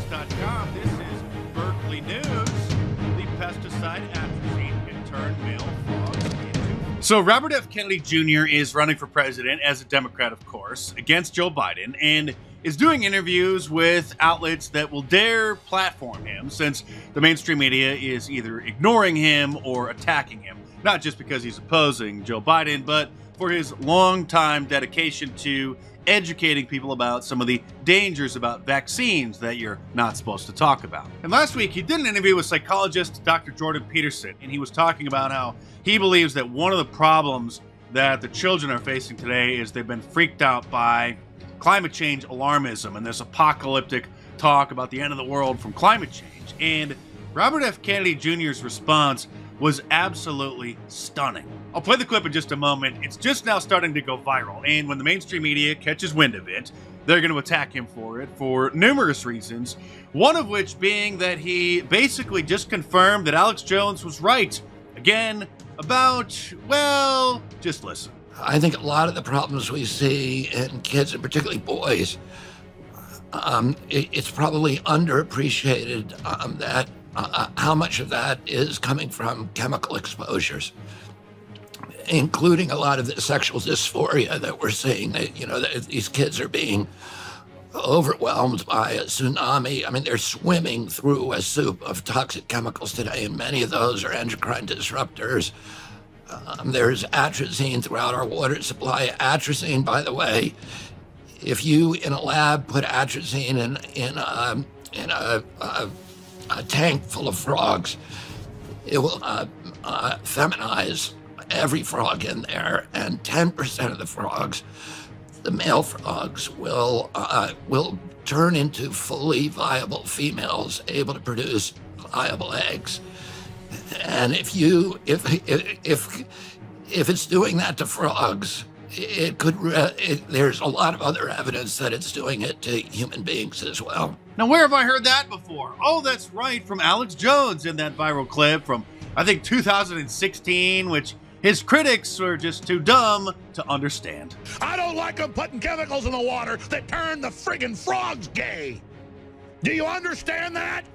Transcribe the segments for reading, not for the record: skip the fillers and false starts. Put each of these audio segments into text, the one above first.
InfoWars.com. This is Berkeley News. The pesticide atrazin can turn male frogs into... So Robert F. Kennedy Jr. is running for president as a Democrat, of course, against Joe Biden, and is doing interviews with outlets that will dare platform him, since the mainstream media is either ignoring him or attacking him. Not just because he's opposing Joe Biden, but for his long-time dedication to educating people about some of the dangers about vaccines that you're not supposed to talk about. And last week, he did an interview with psychologist Dr. Jordan Peterson, and he was talking about how he believes that one of the problems that the children are facing today is they've been freaked out by climate change alarmism and this apocalyptic talk about the end of the world from climate change. And Robert F. Kennedy Jr.'s response was absolutely stunning. I'll play the clip in just a moment. It's just now starting to go viral, and when the mainstream media catches wind of it, they're going to attack him for it for numerous reasons, one of which being that he basically just confirmed that Alex Jones was right again about, well, just listen. I think a lot of the problems we see in kids, and particularly boys, it's probably underappreciated that how much of that is coming from chemical exposures, including a lot of the sexual dysphoria that we're seeing. That, you know, that these kids are being overwhelmed by a tsunami. I mean, they're swimming through a soup of toxic chemicals today, and many of those are endocrine disruptors. There's atrazine throughout our water supply. Atrazine, by the way, if you in a lab put atrazine in a tank full of frogs, it will feminize every frog in there, and 10% of the frogs, the male frogs, will turn into fully viable females able to produce viable eggs. And if it's doing that to frogs, there's a lot of other evidence that it's doing it to human beings as well. Now, where have I heard that before? Oh, that's right, from Alex Jones in that viral clip from, I think, 2016, which his critics were just too dumb to understand. I don't like them putting chemicals in the water that turn the friggin' frogs gay. Do you understand that?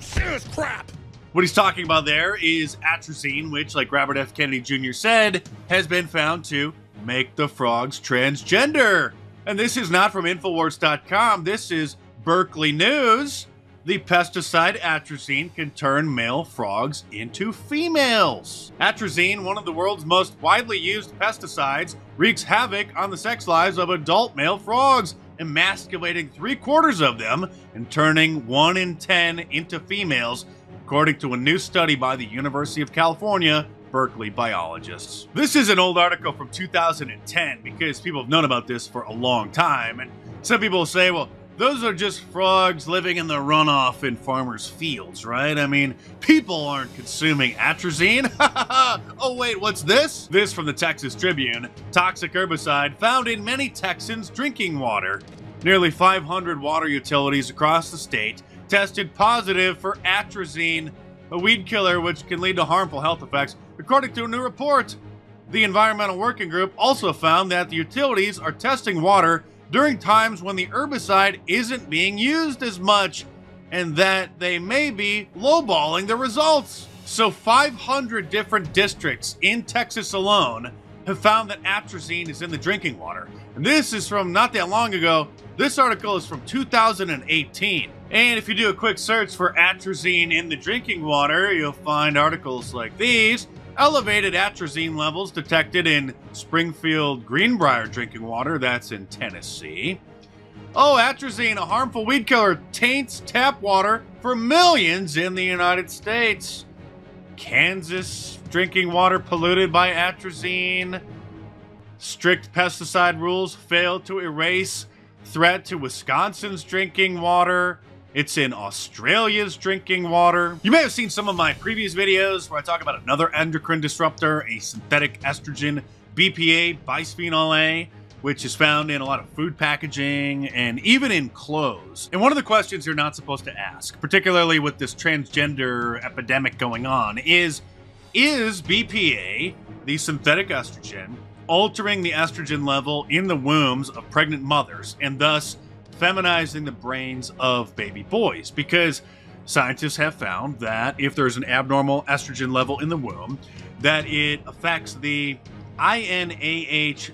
Serious crap. What he's talking about there is atrazine, which, like Robert F. Kennedy Jr. said, has been found to make the frogs transgender. And this is not from InfoWars.com. This is Berkeley News. The pesticide atrazine can turn male frogs into females. Atrazine, one of the world's most widely used pesticides, wreaks havoc on the sex lives of adult male frogs, emasculating 3/4 of them and turning 1 in 10 into females, according to a new study by the University of California, Berkeley biologists. This is an old article from 2010 because people have known about this for a long time, and some people say, well, those are just frogs living in the runoff in farmers' fields, right? I mean, people aren't consuming atrazine. Oh wait, what's this? This from the Texas Tribune. Toxic herbicide found in many Texans' drinking water. Nearly 500 water utilities across the state tested positive for atrazine, a weed killer which can lead to harmful health effects, according to a new report. The Environmental Working Group also found that the utilities are testing water during times when the herbicide isn't being used as much, and that they may be lowballing the results. So 500 different districts in Texas alone have found that atrazine is in the drinking water. And this is from not that long ago. This article is from 2018. And if you do a quick search for atrazine in the drinking water, you'll find articles like these. Elevated atrazine levels detected in Springfield Greenbrier drinking water, that's in Tennessee. Oh, atrazine, a harmful weed killer, taints tap water for millions in the United States. Kansas drinking water polluted by atrazine. Strict pesticide rules fail to erase threat to Wisconsin's drinking water. It's in Australia's drinking water. You may have seen some of my previous videos where I talk about another endocrine disruptor, a synthetic estrogen, BPA, bisphenol A, which is found in a lot of food packaging and even in clothes. And one of the questions you're not supposed to ask, particularly with this transgender epidemic going on, is BPA, the synthetic estrogen, altering the estrogen level in the wombs of pregnant mothers and thus feminizing the brains of baby boys, because scientists have found that if there's an abnormal estrogen level in the womb, that it affects the INAH3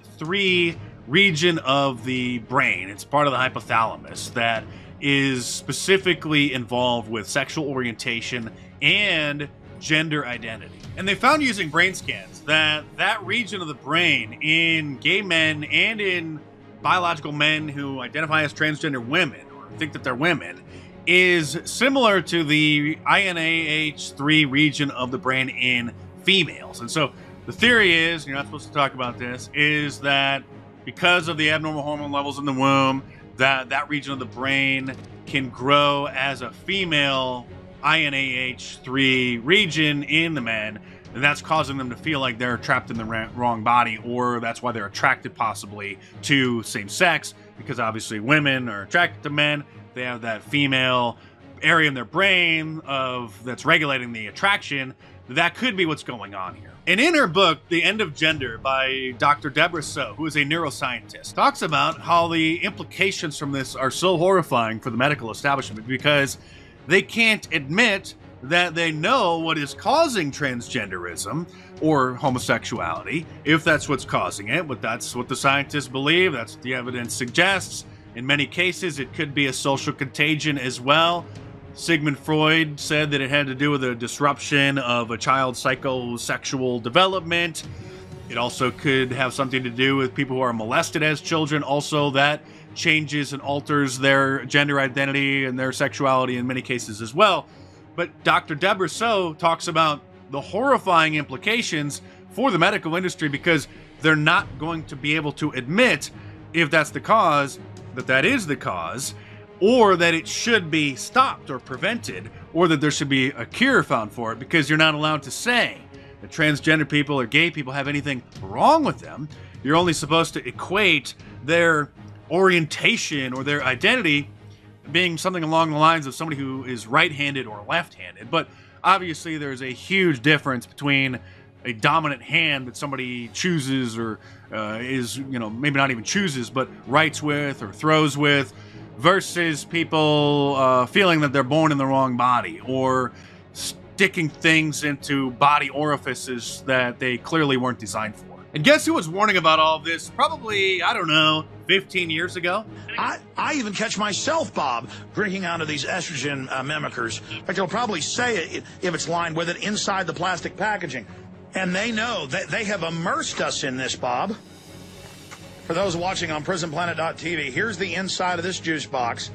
region of the brain. It's part of the hypothalamus that is specifically involved with sexual orientation and gender identity. And they found using brain scans that that region of the brain in gay men and in biological men who identify as transgender women or think that they're women is similar to the INAH3 region of the brain in females. And so the theory is, you're not supposed to talk about this, is that because of the abnormal hormone levels in the womb, that region of the brain can grow as a female INAH3 region in the men, and that's causing them to feel like they're trapped in the wrong body, or that's why they're attracted possibly to same sex, because obviously women are attracted to men. They have that female area in their brain that's regulating the attraction. That could be what's going on here. And in her book, The End of Gender, by Dr. Deborah So, who is a neuroscientist, talks about how the implications from this are so horrifying for the medical establishment because they can't admit that they know what is causing transgenderism or homosexuality, if that's what's causing it. But that's what the scientists believe. That's what the evidence suggests. In many cases, it could be a social contagion as well. Sigmund Freud said that it had to do with a disruption of a child's psychosexual development. It also could have something to do with people who are molested as children. Also, that changes and alters their gender identity and their sexuality in many cases as well. But Dr. Deborah So talks about the horrifying implications for the medical industry because they're not going to be able to admit if that's the cause, that is the cause, or that it should be stopped or prevented, or that there should be a cure found for it, because you're not allowed to say that transgender people or gay people have anything wrong with them. You're only supposed to equate their orientation or their identity being something along the lines of somebody who is right-handed or left-handed. But obviously there's a huge difference between a dominant hand that somebody chooses or is, maybe not even chooses, but writes with or throws with, versus people feeling that they're born in the wrong body or sticking things into body orifices that they clearly weren't designed for. And guess who was warning about all of this probably, 15 years ago? I even catch myself, Bob, drinking out of these estrogen mimickers. In fact, they'll probably say it if it's lined with it inside the plastic packaging. And they know that they have immersed us in this, Bob. For those watching on prisonplanet.tv, here's the inside of this juice box.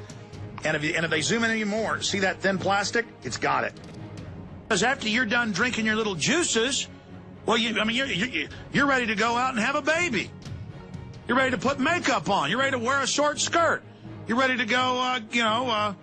And if they zoom in any more, see that thin plastic? It's got it. Because after you're done drinking your little juices, well, you're ready to go out and have a baby. You're ready to put makeup on. You're ready to wear a short skirt. You're ready to go,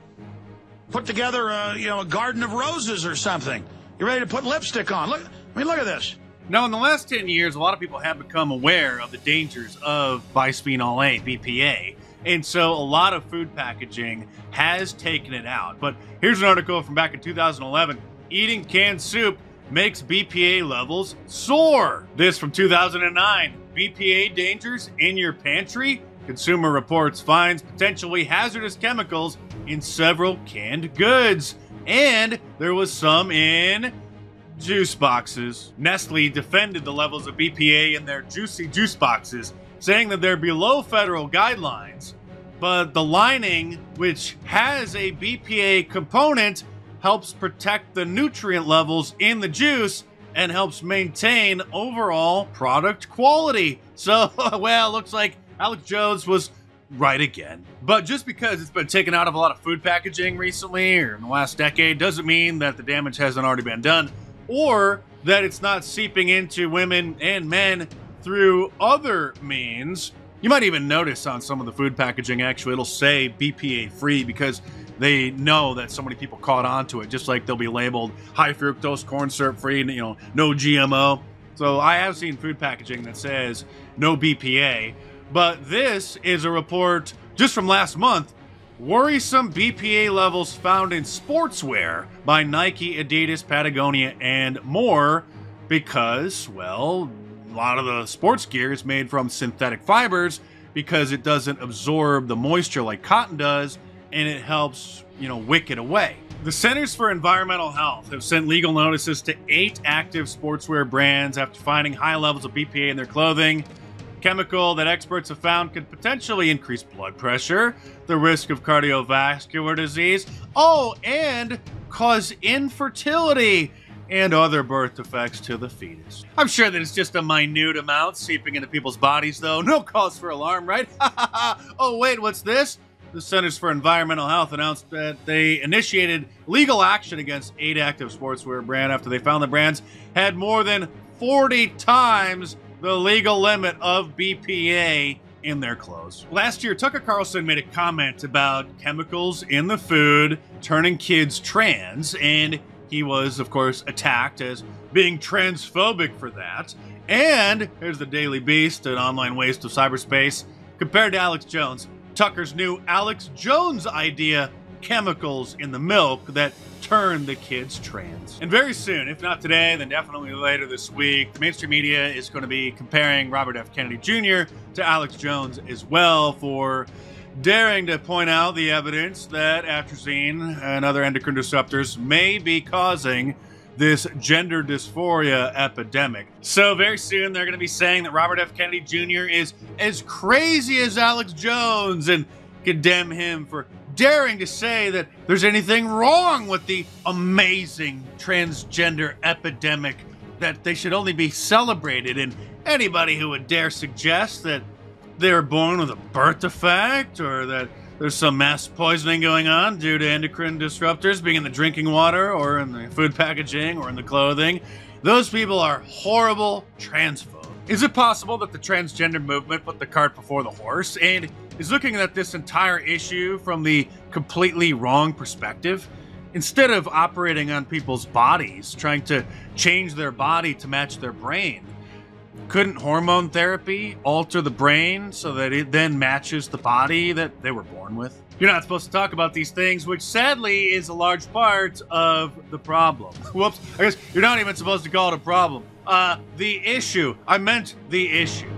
put together a garden of roses or something. You're ready to put lipstick on. Look at this. Now, in the last 10 years, a lot of people have become aware of the dangers of bisphenol A, BPA. And so a lot of food packaging has taken it out. But here's an article from back in 2011. Eating canned soup makes BPA levels soar. This from 2009. BPA dangers in your pantry? Consumer Reports finds potentially hazardous chemicals in several canned goods. And there was some in juice boxes. Nestle defended the levels of BPA in their juicy juice boxes, saying that they're below federal guidelines, but the lining, which has a BPA component, helps protect the nutrient levels in the juice and helps maintain overall product quality. So, well, looks like Alex Jones was right again. But just because it's been taken out of a lot of food packaging recently or in the last decade doesn't mean that the damage hasn't already been done, or that it's not seeping into women and men through other means. You might even notice on some of the food packaging, actually, it'll say BPA free because they know that so many people caught on to it, just like they'll be labeled high fructose corn syrup free, no GMO. So I have seen food packaging that says no BPA, but this is a report just from last month. Worrisome BPA levels found in sportswear by Nike, Adidas, Patagonia, and more because, well, a lot of the sports gear is made from synthetic fibers because it doesn't absorb the moisture like cotton does, and it helps, wick it away. The Centers for Environmental Health have sent legal notices to 8 active sportswear brands after finding high levels of BPA in their clothing. Chemical that experts have found could potentially increase blood pressure, the risk of cardiovascular disease, and cause infertility and other birth defects to the fetus. I'm sure that it's just a minute amount seeping into people's bodies, though. No cause for alarm, right? Oh, wait, what's this? The Centers for Environmental Health announced that they initiated legal action against 8 active sportswear brands after they found the brands had more than 40 times the legal limit of BPA in their clothes. Last year, Tucker Carlson made a comment about chemicals in the food turning kids trans, and he was, of course, attacked as being transphobic for that. And here's the Daily Beast, an online waste of cyberspace, compared to Alex Jones. Tucker's new Alex Jones idea, chemicals in the milk that turn the kids trans. And very soon, if not today, then definitely later this week, the mainstream media is going to be comparing Robert F. Kennedy Jr. to Alex Jones as well for daring to point out the evidence that atrazine and other endocrine disruptors may be causing this gender dysphoria epidemic. So very soon they're going to be saying that Robert F. Kennedy Jr. is as crazy as Alex Jones and condemn him for daring to say that there's anything wrong with the amazing transgender epidemic, that they should only be celebrated, and anybody who would dare suggest that they were born with a birth defect or that there's some mass poisoning going on due to endocrine disruptors being in the drinking water or in the food packaging or in the clothing, those people are horrible transphobes. Is it possible that the transgender movement put the cart before the horse and is looking at this entire issue from the completely wrong perspective? Instead of operating on people's bodies, trying to change their body to match their brain, couldn't hormone therapy alter the brain so that it then matches the body that they were born with? You're not supposed to talk about these things, which sadly is a large part of the problem. Whoops, I guess you're not even supposed to call it a problem. The issue. I meant the issue.